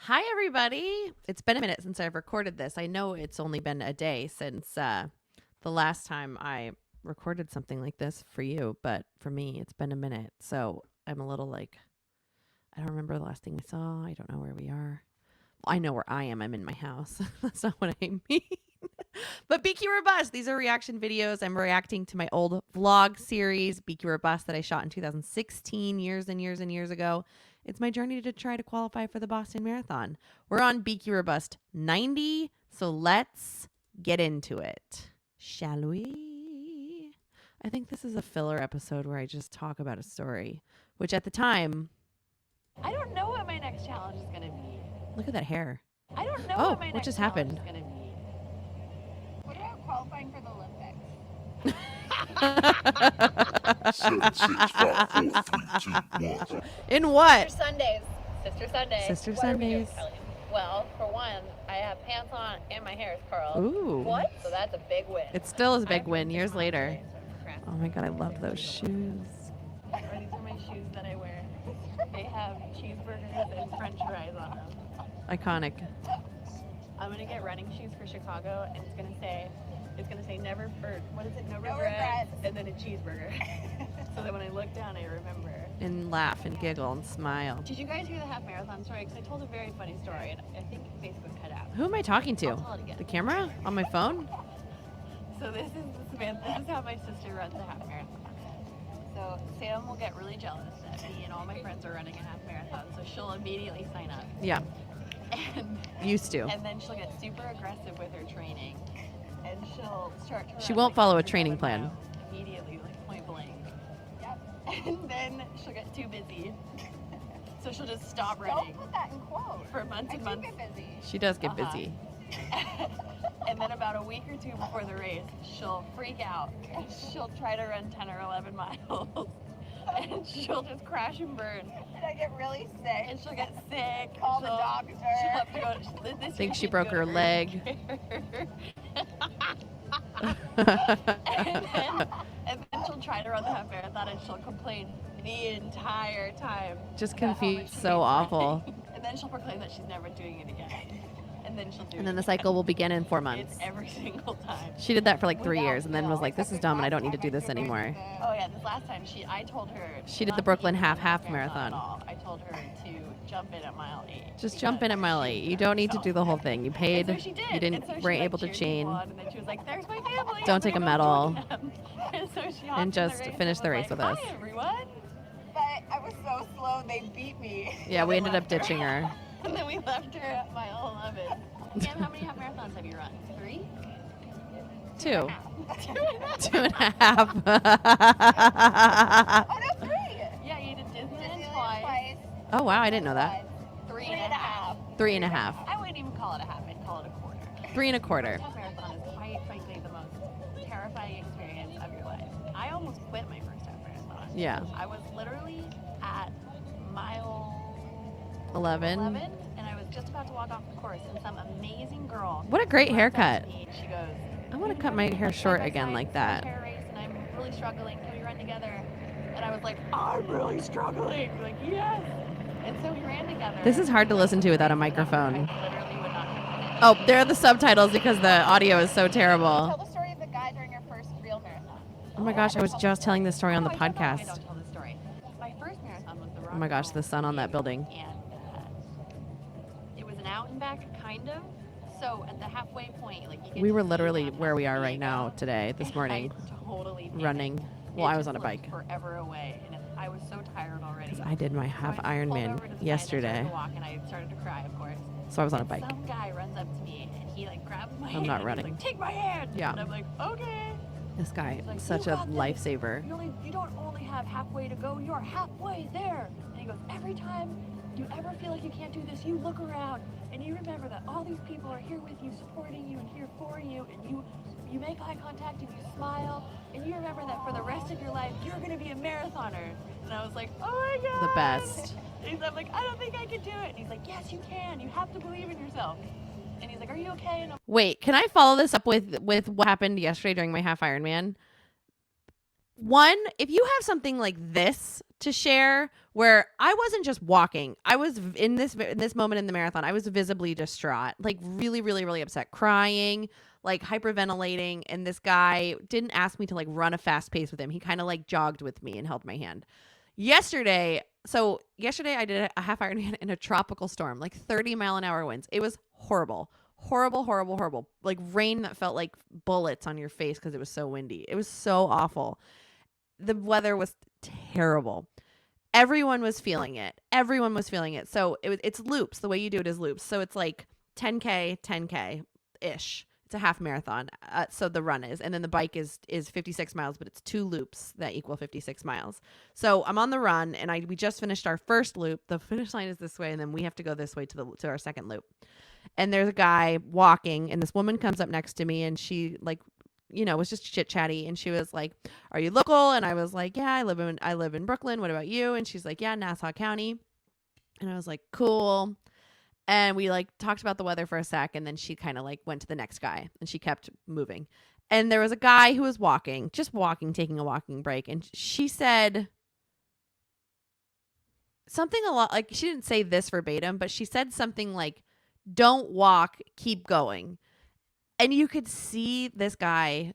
Hi, everybody. It's been a minute since I've recorded this. I know it's only been a day since the last time I recorded something like this for you, but for me, it's been a minute. So I'm a little like, I don't remember the last thing we saw. I don't know where we are. I know where I am. I'm in my house. That's not what I mean. But BQ Robust, these are reaction videos. I'm reacting to my old vlog series, BQ Robust, that I shot in 2016, years and years and years ago. It's my journey to try to qualify for the Boston Marathon. We're on BQ Robust 90, so let's get into it. Shall we? I think this is a filler episode where I just talk about a story, which at the time... I don't know what my next challenge is going to be. Look at that hair. I don't know what what just challenge happened? is going to be. What about qualifying for the Olympics? 7, 6, 5, 4, 3, 2, 1. In what? Sister Sundays. Sister Sundays. Sister What are we doing, Sundays. Kelly? Well, for one, I have pants on and my hair is curled. Ooh. What? So that's a big win. It still is a I big have win to years take later. today, so I'm procrastinating. Oh my God, I love those shoes. These are my shoes that I wear. They have cheeseburgers and french fries on them. Iconic. I'm gonna get running shoes for Chicago, and it's gonna say never, or what is it? No regrets, and then a cheeseburger. So that when I look down, I remember. And laugh and giggle and smile. Did you guys hear the half marathon story? Because I told a very funny story, and I think Facebook cut out. Who am I talking to? I'll tell it again. The camera? On my phone? So this is how my sister runs a half marathon. So Sam will get really jealous that me and all my friends are running a half marathon, so she'll immediately sign up. Yeah, And used to. And then she'll get super aggressive with her training, and she'll start to run, She won't like, follow a 107 training plan. miles immediately, like point blank. Yep. And then she'll get too busy, so she'll just stop running. Don't put that in quotes. For months and months. Get busy. She does get Uh-huh. busy. And then about a week or two before the race, she'll freak out. And she'll try to run 10 or 11 miles. And she'll just crash and burn. And I get really sick. And she'll get sick. Call the She'll doctor. have to go. This Think year she had to broke go her to leg. and then she'll try to run the half marathon, and she'll complain the entire time. Just about how much confused, she so hates awful. running. And then she'll proclaim that she's never doing it again. And then she'll do And it then the again. cycle will begin in 4 months. It's every single time. She did that for like 3 years and then was like, this is dumb and I don't need to do this anymore. Oh yeah, this last time I told her. She did not the to Brooklyn even run half the marathon. at all. I told her to jump in at mile 8. Just jump in at mile 8. You don't need to do the whole thing. You paid. And so she did. You didn't And so she, weren't like, able to cheered chain. people on, and then she was like, "There's my family. Don't I'm take gonna a go medal. join them." And so she And hopped in just the race finish the and race was with like, us. Hi everyone. But I was so slow, they beat me. Yeah, we ended up ditching her. And then we left her at mile 11. Cam, how many half marathons have you run? 3? 2. 2.5. 2.5. Oh, no, 3. Yeah, you did Disneyland Disneyland twice. twice. Oh, wow. I didn't know that. 3.5. 3.5. I wouldn't even call it a half. I'd call it a quarter. 3 1/4. Half marathon is quite frankly the most terrifying experience of your life. I almost quit my first half marathon. Yeah. I was literally at mile 11. 11, and I was just about to walk off the course, and some amazing girl. What a great runs up to haircut. me, and she goes, I want to cut my hair short again like that. Hair race, and I'm really struggling. Can we run together? And I was like, I'm really struggling. Like, yes. And so we ran together. This is hard to listen to without a I microphone. literally would not finish. Oh, there are the subtitles because the audio is so Tell terrible. the story of the guy during your first real marathon. Oh my gosh, I was just telling this story on the I don't podcast. tell the story. My first marathon was the Rock Oh my gosh, and the sun on that building. And it was an out and back, kind of. So at the halfway point, like you get We to were see literally downtown where we are San right now Diego, today, this and morning, I totally panicked. running. Well, It I was just on a looked bike. forever away, and I was so tired already. Because I did my half So I pulled Ironman over to the side and yesterday. started to walk, and I started to cry, of course. So I was on a And bike. Some guy runs up to me, and he like grabs my I'm hand. not and running. He's like, take my hand. Yeah. And I'm like, okay. This guy, He's like, such "You a got this. lifesaver. You don't only have halfway to go, you're halfway there. And he goes, every time you ever feel like you can't do this, you look around and you remember that all these people are here with you, supporting you and here for you, and you make eye contact and you smile, and you remember that for the rest of your life, you're gonna be a marathoner. And I was like, oh my God. The best. I'm like, I don't think I can do it. And he's like, yes, you can. You have to believe in yourself. And he's like, are you okay? And I'm Wait, can I follow this up with what happened yesterday during my half Ironman? One, if you have something like this to share where I wasn't just walking, I was in this moment in the marathon, I was visibly distraught, like really, really, really upset, crying, like hyperventilating. And this guy didn't ask me to like run a fast pace with him. He kind of like jogged with me and held my hand. Yesterday I did a half Ironman in a tropical storm, like 30-mile-an-hour winds. It was horrible. Horrible, horrible, horrible. Like rain that felt like bullets on your face because it was so windy. It was so awful. The weather was terrible. Everyone was feeling it. Everyone was feeling it. So it's loops. The way you do it is loops. So it's like 10K, 10K ish. It's a half marathon. So the run is, and then the bike is 56 miles, but it's 2 loops that equal 56 miles. So I'm on the run, and we just finished our first loop. The finish line is this way, and then we have to go this way to our second loop. And there's a guy walking, and this woman comes up next to me, and she like, was just chit chatty, and she was like, "Are you local?" And I was like, "Yeah, I live in Brooklyn. What about you?" And she's like, "Yeah, Nassau County." And I was like, "Cool." And we like talked about the weather for a sec, and then she kind of like went to the next guy, and she kept moving. And there was a guy who was just walking, taking a walking break, and she said something a lot like, she didn't say this verbatim, but she said something like, "Don't walk, keep going." And you could see this guy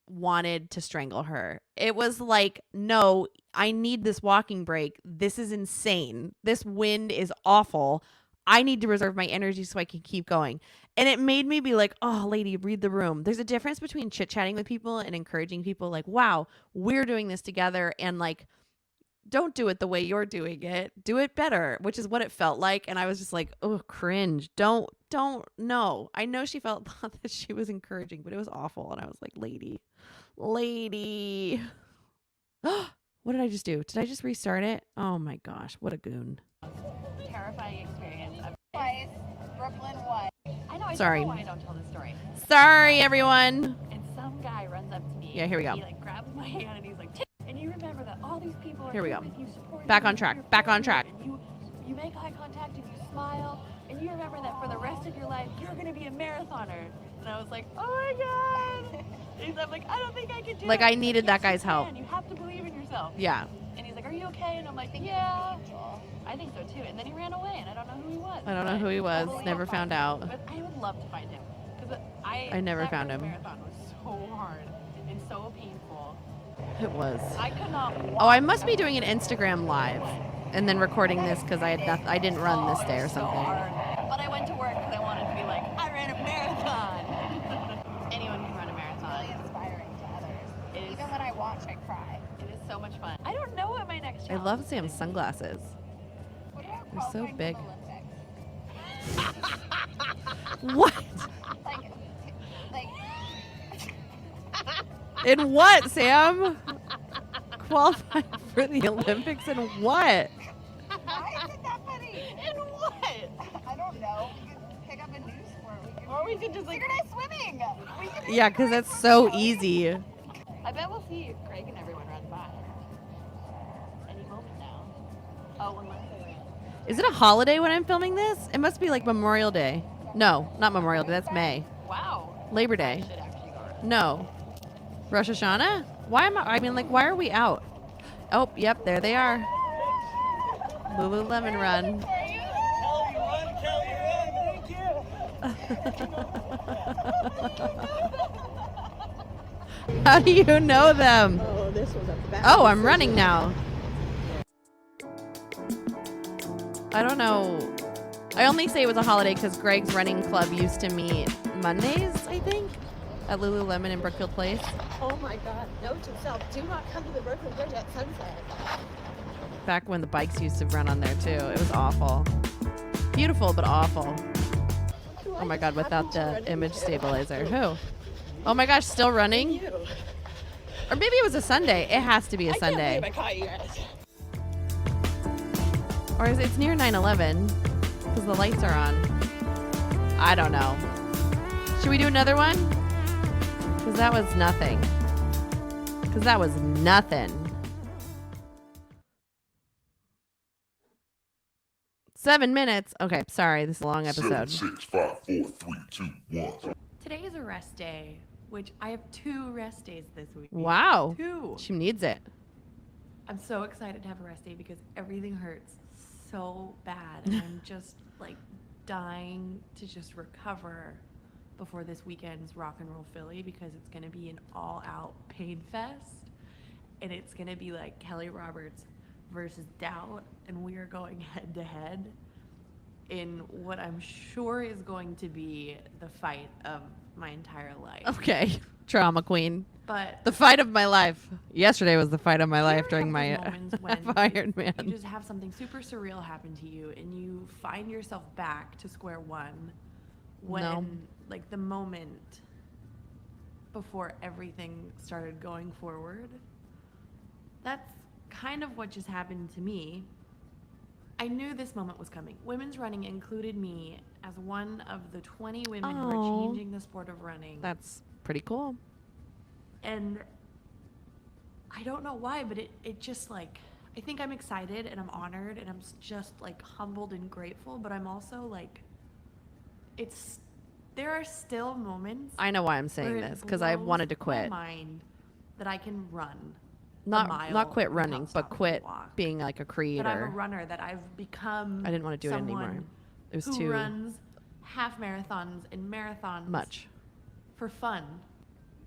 wanted to strangle her. It was like, "No, I need this walking break. This is insane. This wind is awful. I need to reserve my energy so I can keep going." And it made me be like, "Oh, lady, read the room." There's a difference between chit-chatting with people and encouraging people like, "Wow, we're doing this together," and like, "Don't do it the way you're doing it. Do it better," which is what it felt like. And I was just like, "Oh, cringe. Don't no." I know she thought that she was encouraging, but it was awful. And I was like, lady. What did I just do? Did I just restart it? Oh my gosh, what a goon. Terrifying experience. Twice, Brooklyn what? I know. I Sorry. don't know why I don't tell this story. Sorry, everyone. And some guy runs up to me. Yeah, here we go. He like grabs my hand and he's like, "Tick." And you remember that all these people are Here we go. with you, supporting Back you, on track. cheering Back for on you, track. And you make eye contact and you smile and you remember that for the rest of your life you're gonna be a marathoner. And I was like, "Oh my god!" And I'm like, "I don't think I could do it." Like, I He's needed "Yes, that guy's you help. can. You have to believe in yourself." Yeah. And he's like, "Are you okay?" And I'm like, "Yeah." I think so too. And then he ran away, and I don't know who he was. I don't know who he was. Never found out. But I would love to find him because I never that found first him. Marathon was so hard and so painful. It was. I could not walk. Oh, I must be doing an Instagram live and then recording this because I didn't run this day or So something. hard. But I went to work because I wanted to be like, I ran a marathon. Anyone can run a marathon. Really inspiring to others. It is, Even when I watch, I cry. it is so much fun. I don't know what my next I challenge love is. Sam's sunglasses. What about They're so qualifying for big. the Olympics? What? Like, In what, Sam? Qualifying for the Olympics in what? why is it that funny? And what? I don't know. We could pick up a new sport. Or we could just like, Synchronized swimming. We could do Yeah, because synchronized that's so swimming. easy. I bet we'll see Greg and everyone run by any moment now. Oh, unless they ran. Is it a holiday when I'm filming this? It must be like Memorial Day. No, not Memorial Day. That's May. Wow. Labor I Day. should actually go. No. Rosh Hashanah? Why are we out? Oh, yep, there they are. Lululemon run. How do you know them? Oh, this was a bad Oh, I'm running now. I don't know. I only say it was a holiday because Greg's running club used to meet Mondays, I think, at Lululemon in Brookfield Place. Oh my God. Note to self, do not come to the Brooklyn Bridge at sunset. Back when the bikes used to run on there too. It was awful. Beautiful, but awful. Oh my God, without the image stabilizer. Who? Oh my gosh, still running? You. Or maybe it was a Sunday. It has to be a I Sunday. can't believe I caught you guys. Or is it's near 9/11 because the lights are on. I don't know. Should we do another one? Because that was nothing. 7 minutes. Okay, sorry. This is a long episode. 7, 6, 5, 4, 3, 2, 1. Today is a rest day which I have 2 rest days this week. Wow. 2. She needs it. I'm so excited to have a rest day because everything hurts so bad. And I'm just like dying to just recover before this weekend's Rock and Roll Philly because it's going to be an all-out pain fest. And it's going to be like Kelly Roberts versus Doubt. And we are going head-to-head in what I'm sure is going to be the fight of my entire life. Okay. Trauma queen. But The fight of my life. Yesterday was the fight of my life there during are my those moments when Ironman. you just have something super surreal happen to you and you find yourself back to square one when No. like the moment before everything started going forward. That's kind of what just happened to me. I knew this moment was coming. Women's running included me as one of the 20 women who Aw. are changing the sport of running. That's pretty cool. And I don't know why, but it just like, I think I'm excited and I'm honored and I'm just like humbled and grateful, but I'm also like, there are still moments. I know why I'm saying where it this because I blows wanted to my quit. mind that I can run. Not quit without running, but stopping to quit walk. being like a creator. That I'm a runner, that I've become. I didn't want to do it anymore. someone It was who too runs half marathons and marathons much. for fun.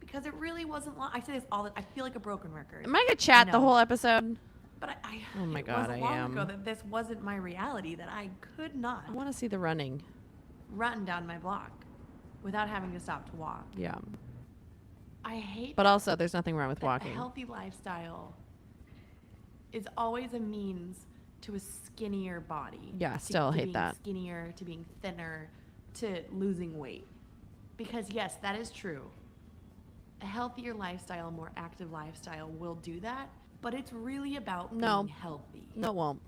Because it really wasn't long. I say this all the I feel like a broken record. Am I gonna chat the know. whole episode? But Oh my it God, wasn't I long am. ago that this wasn't my reality, that I could not I want to see the running. run down my block without having to stop to walk. Yeah. I hate But also, there's nothing wrong with that walking. a healthy lifestyle is always a means to a skinnier body. Yeah, to- still to hate being that. Skinnier, to being thinner, to losing weight. Because yes, that is true. A healthier lifestyle, a more active lifestyle will do that, but it's really about No. being healthy. No, it won't.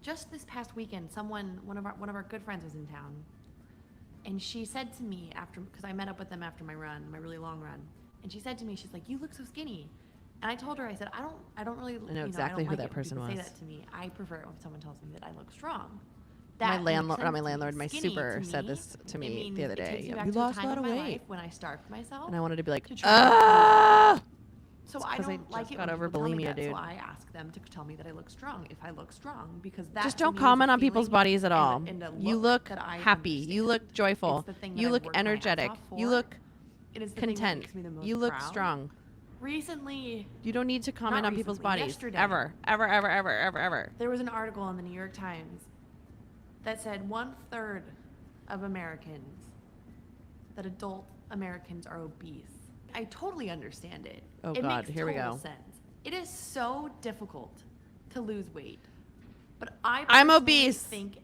Just this past weekend, one of our good friends was in town, and she said to me after, because I met up with them after my run, my really long run, and she said to me, she's like, "You look so skinny," and I told her, I said, I don't really, I know exactly I who don't like that it when person people was. Say that to me. I prefer it when someone tells me that I look strong. My That landlord, makes not my sense to me. landlord, my Skinny super to said me, this to it me means the other it takes day. me Yeah, back you to a lost a time lot of in my weight. life when I starved myself. And I wanted to be like, to try ah! So It's I 'cause I don't like just it got when over people tell me bulimia, that, dude. so I ask them to tell me that I look strong if I look strong, because that Just to don't me is a comment on people's feeling bodies at and a- all. and a You look that I happy. You look understand. joyful. It's the thing that You I've look worked my ass energetic. off You for. look It is the thing that content. makes me the most You look proud. strong. Recently, You don't need to comment Not on people's recently, bodies. yesterday. Ever. Ever, ever, ever, ever, ever. there was an article in the New York Times that said 1/3 of Americans, that adult Americans are obese. I totally understand it. Oh, it God, makes here we total go. sense. It is so difficult to lose weight. But I I'm personally obese. think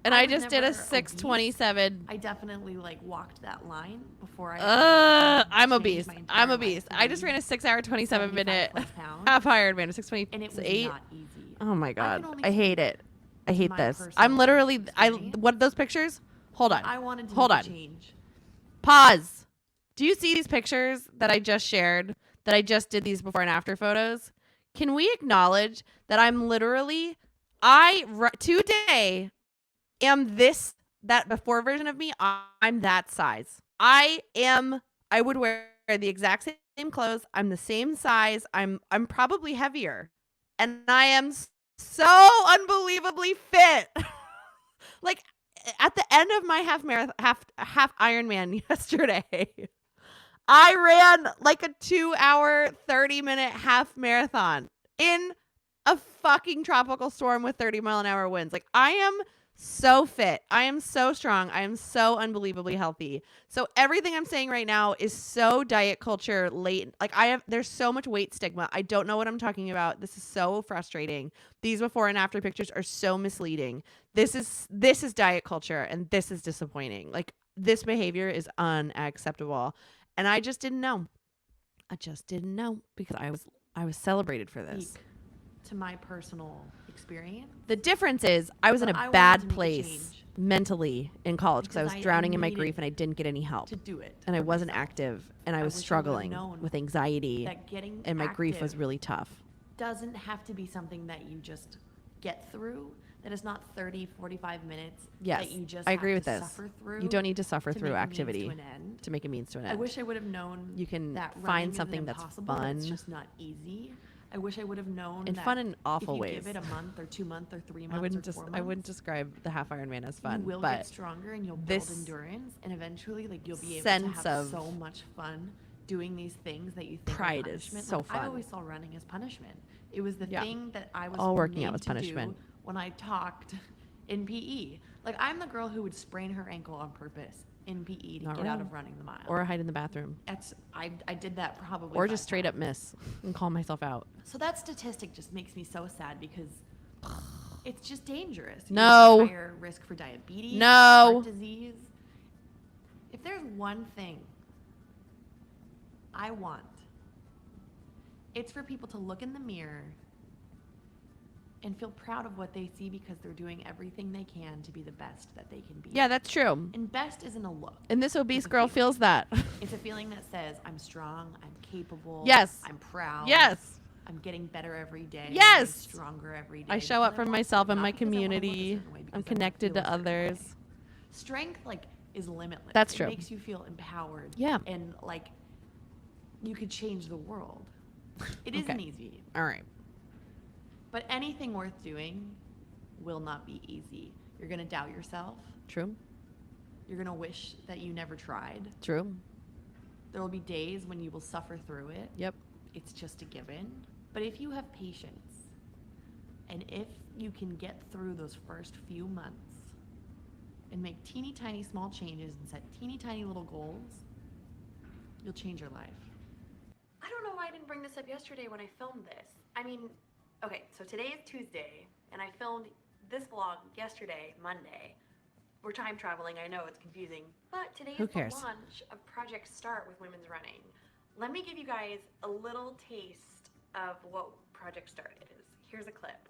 And I was just did a never obese. 627. I definitely like walked that line before I I'm changed obese. my entire I'm life obese. to I just be ran a 6 hour, 27 75 minute plus pounds, half Ironman, a and it was 628. not easy. Oh my I God. can only I hate speak it. I hate my this. personal I'm literally, experience. what are those pictures? Hold on. I wanted to Hold make on. a change. Pause. Do you see these pictures that I just shared? That I just did these before and after photos? Can we acknowledge that I'm literally, today am that before version of me? I'm that size. I would wear the exact same clothes. I'm the same size. I'm probably heavier. And I am so unbelievably fit. Like at the end of my half Ironman yesterday, I ran like a 2 hour, 30-minute half marathon in a fucking tropical storm with 30-mile-an-hour winds. Like, I am so fit. I am so strong. I am so unbelievably healthy. So everything I'm saying right now is so diet culture latent. Like, there's so much weight stigma. I don't know what I'm talking about. This is so frustrating. These before and after pictures are so misleading. This is diet culture, and this is disappointing. Like, this behavior is unacceptable. And I just didn't know. I just didn't know because I was celebrated for this. Speak to my personal experience. The difference is I was in But a I wanted bad to make a place change. mentally in college because I Because was I drowning in my needed grief and I didn't get any help. To do it. And I for wasn't myself. active and I I was wish I would've struggling known with anxiety That getting and my grief was active really tough. doesn't have to be something that you just get through. that it's not 30, 45 minutes Yes, that you just I agree have with to this. suffer through. You don't need to suffer to through make a means activity to an end. to make a means to an I end. wish I would have known You can that find running isn't something that's impossible, fun. It's just not easy. I wish I would have known And that fun in awful if you ways. give it a month or 2 months or 3 months I wouldn't or 4 months, I wouldn't describe the half Ironman as fun, you will but get stronger and you'll build this endurance, and eventually like you'll be able to sense have of so much fun doing these things that you think pride are is punishment. so Like, fun. I always saw running as punishment. It was the Yeah. thing that I was All working out made was to do punishment. when I talked in PE. Like I'm the girl who would sprain her ankle on purpose in PE to Not get out real. of running the mile. or hide in the bathroom, I did that probably or 5 just straight up times. miss and call myself out. So that statistic just makes me so sad because it's just dangerous. You No. have higher risk for diabetes, No. heart disease. If there's one thing I want, it's for people to look in the mirror and feel proud of what they see because they're doing everything they can to be the best that they can be. Yeah, that's true. And best isn't a look. And this obese It's a girl feeling. feels that. It's a feeling that says, I'm strong, I'm capable, Yes. I'm proud. Yes. I'm getting better every day. I'm Yes. getting stronger every day. I show because up for want myself to, and not my because I wanna look a community. certain way, because I'm I wanna connected feel to a certain way. others. Strength like is limitless. That's It true. makes you feel empowered. Yeah. And like you could change the world. It isn't Okay. easy. All right. But anything worth doing will not be easy. You're gonna doubt yourself. True. You're gonna wish that you never tried. True. There will be days when you will suffer through it. Yep. It's just a given. But if you have patience, and if you can get through those first few months and make teeny tiny small changes and set teeny tiny little goals, you'll change your life. I don't know why I didn't bring this up yesterday when I filmed this. I mean, okay, so today is Tuesday, and I filmed this vlog yesterday, Monday. We're time traveling, I know it's confusing, but today Who is cares? the launch of Project Start with Women's Running. Let me give you guys a little taste of what Project Start is. Here's a clip.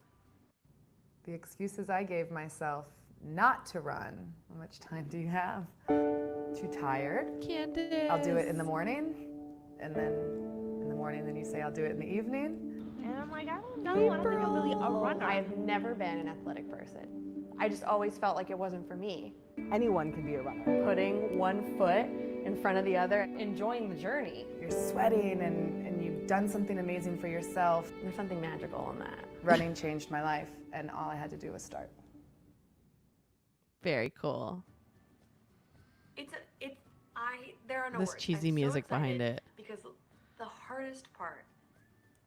The excuses I gave myself not to run. How much time do you have? Too tired. Candace. I'll do it in the morning, and then in the morning, then you say I'll do it in the evening. And I'm like, I don't know. I don't think I'm really a runner. I have never been an athletic person. I just always felt like it wasn't for me. Anyone can be a runner. Putting one foot in front of the other, enjoying the journey. You're sweating and you've done something amazing for yourself. There's something magical in that. Running changed my life, and all I had to do was start. Very cool. There are no This words. cheesy I'm so music behind excited it. because the hardest part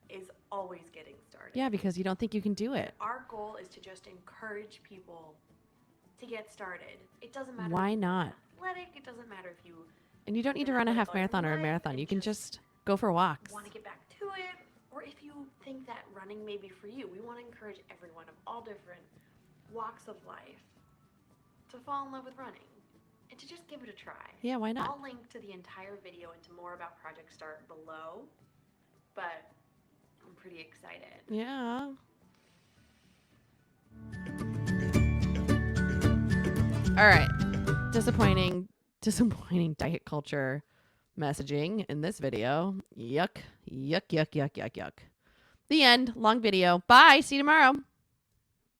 is always getting started. Yeah, because you don't think you can do it. Our goal is to just encourage people to get started. It doesn't matter. Why if you're not? athletic. It doesn't matter if you And you don't need to run a half marathon or a marathon. You can just go for walks. want to get back to it, or if you think that running may be for you. We want to encourage everyone of all different walks of life to fall in love with running and to just give it a try. Yeah, why not? I'll link to the entire video and to more about Project Start below, but I'm pretty excited. Yeah. All right. Disappointing diet culture messaging in this video. Yuck, yuck, yuck, yuck, yuck, yuck. The end. Long video. Bye. See you tomorrow.